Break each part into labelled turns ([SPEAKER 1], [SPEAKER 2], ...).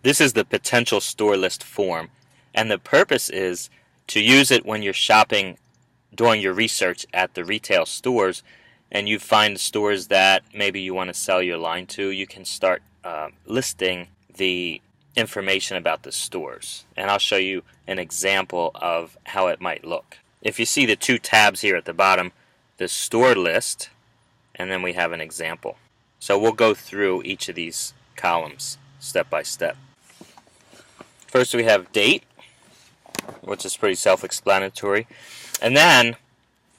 [SPEAKER 1] This is the potential store list form, and the purpose is to use it when you're shopping doing your research at the retail stores and you find stores that maybe you want to sell your line to. You can start listing the information about the stores, and I'll show you an example of how it might look. If you see the two tabs here at the bottom, the store list, and then we have an example. So we'll go through each of these columns step by step. First we have date, which is pretty self-explanatory. And then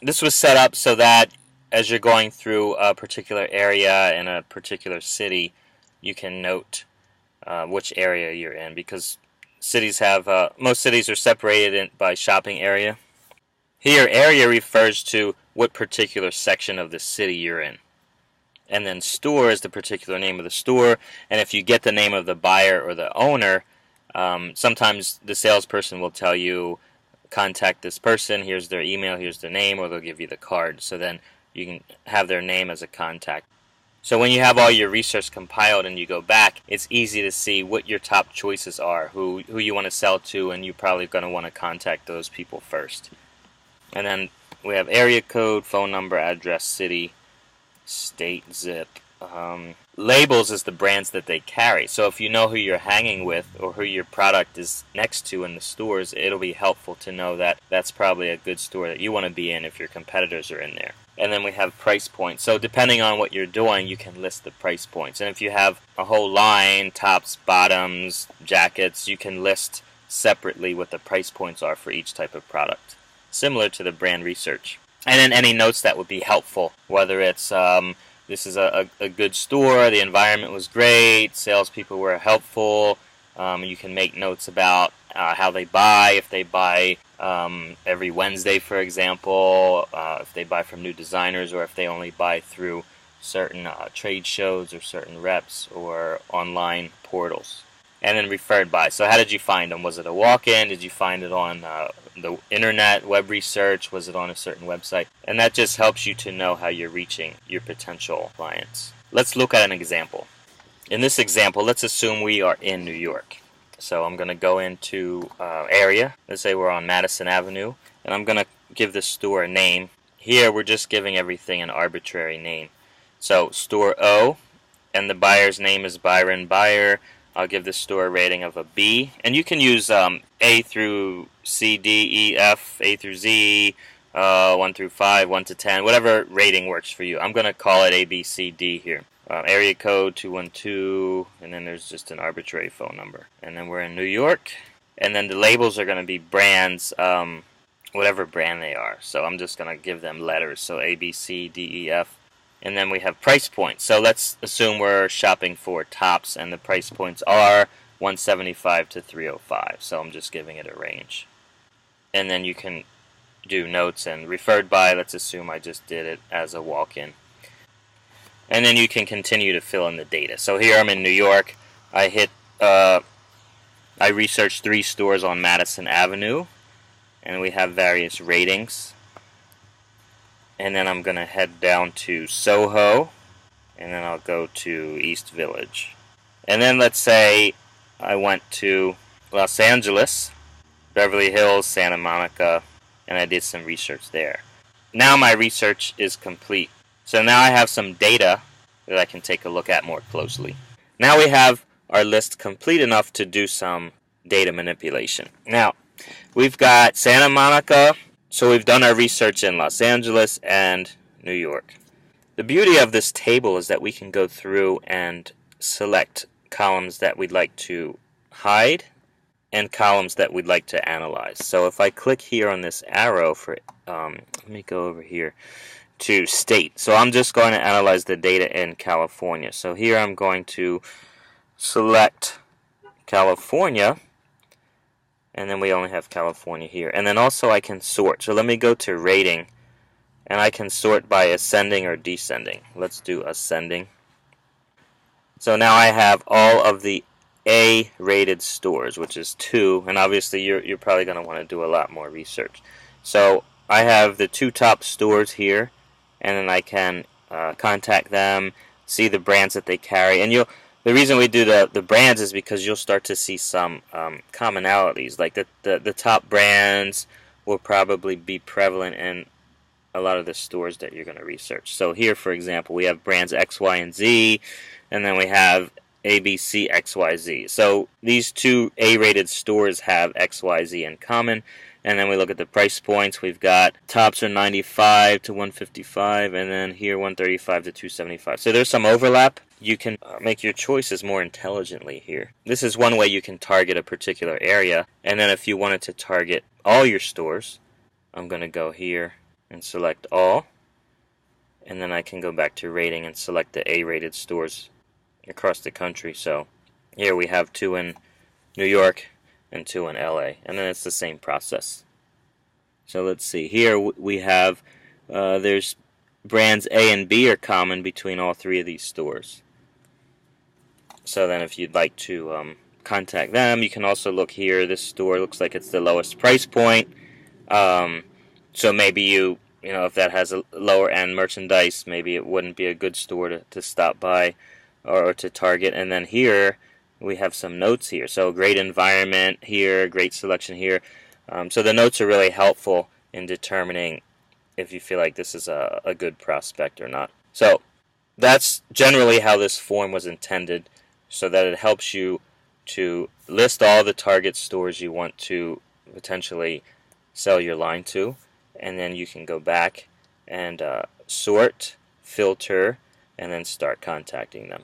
[SPEAKER 1] this was set up so that as you're going through a particular area in a particular city, you can note which area you're in, because cities have most cities are separated by shopping area. Here, area refers to what particular section of the city you're in. And then store is the particular name of the store, and if you get the name of the buyer or the owner, sometimes the salesperson will tell you, contact this person, here's their email, here's their name, or they'll give you the card, so then you can have their name as a contact. So when you have all your research compiled and you go back, it's easy to see what your top choices are, who you want to sell to, and you're probably going to want to contact those people first. And then we have area code, phone number, address, city, state, zip. Labels is the brands that they carry. So if you know who you're hanging with or who your product is next to in the stores, it'll be helpful to know that that's probably a good store that you want to be in if your competitors are in there. And then we have price points. So depending on what you're doing, you can list the price points. And if you have a whole line, tops, bottoms, jackets, you can list separately what the price points are for each type of product, similar to the brand research. And then any notes that would be helpful, whether it's this is a good store, the environment was great, salespeople were helpful. You can make notes about how they buy, if they buy every Wednesday, for example, if they buy from new designers, or if they only buy through certain trade shows or certain reps or online portals. And then referred by. So how did you find them? Was it a walk-in? Did you find it on the internet, web research? Was it on a certain website? And that just helps you to know how you're reaching your potential clients. Let's look at an example. In this example, let's assume we are in New York. So I'm going to go into area. Let's say we're on Madison Avenue. And I'm going to give the store a name. Here we're just giving everything an arbitrary name. So store O, and the buyer's name is Byron Buyer. I'll give this store a rating of a B. And you can use A through C, D, E, F, A through Z, 1 through 5, 1 to 10, whatever rating works for you. I'm going to call it A, B, C, D here. Area code 212, and then there's just an arbitrary phone number. And then we're in New York. And then the labels are going to be brands, whatever brand they are. So I'm just going to give them letters. So A, B, C, D, E, F. And then we have price points. So let's assume we're shopping for tops, and the price points are $175 to $305. So I'm just giving it a range. And then you can do notes and referred by. Let's assume I just did it as a walk-in. And then you can continue to fill in the data. So here I'm in New York. I researched 3 stores on Madison Avenue, and we have various ratings. And then I'm going to head down to Soho, and then I'll go to East Village. And then let's say I went to Los Angeles, Beverly Hills, Santa Monica, and I did some research there. Now my research is complete. So now I have some data that I can take a look at more closely. Now we have our list complete enough to do some data manipulation. Now, we've got Santa Monica. So we've done our research in Los Angeles and New York. The beauty of this table is that we can go through and select columns that we'd like to hide and columns that we'd like to analyze. So if I click here on this arrow for, let me go over here to state. So I'm just going to analyze the data in California. So here I'm going to select California. And then we only have California here. And then also I can sort. So let me go to rating. And I can sort by ascending or descending. Let's do ascending. So now I have all of the A-rated stores, which is 2. And obviously you're probably going to want to do a lot more research. So I have the 2 top stores here. And then I can contact them, see the brands that they carry. And the reason we do the brands is because you'll start to see some commonalities. Like the top brands will probably be prevalent in a lot of the stores that you're going to research. So here, for example, we have brands X, Y, and Z, and then we have ABC, XYZ. So these two A-rated stores have XYZ in common. And then we look at the price points. We've got tops are 95 to 155, and then here 135 to 275. So there's some overlap. You can make your choices more intelligently here. This is one way you can target a particular area. And then if you wanted to target all your stores, I'm going to go here and select all. And then I can go back to rating and select the A-rated stores across the country. So here we have 2 in New York and 2 in LA, and then it's the same process. So let's see, here we have there's brands A and B are common between all 3 of these stores. So then if you'd like to contact them, you can also look here. This store looks like it's the lowest price point, so maybe you know, if that has a lower end merchandise, maybe it wouldn't be a good store to stop by or to target. And then here we have some notes here. So great environment here, great selection here. So the notes are really helpful in determining if you feel like this is a good prospect or not. So that's generally how this form was intended, so that it helps you to list all the target stores you want to potentially sell your line to, and then you can go back and sort, filter, and then start contacting them.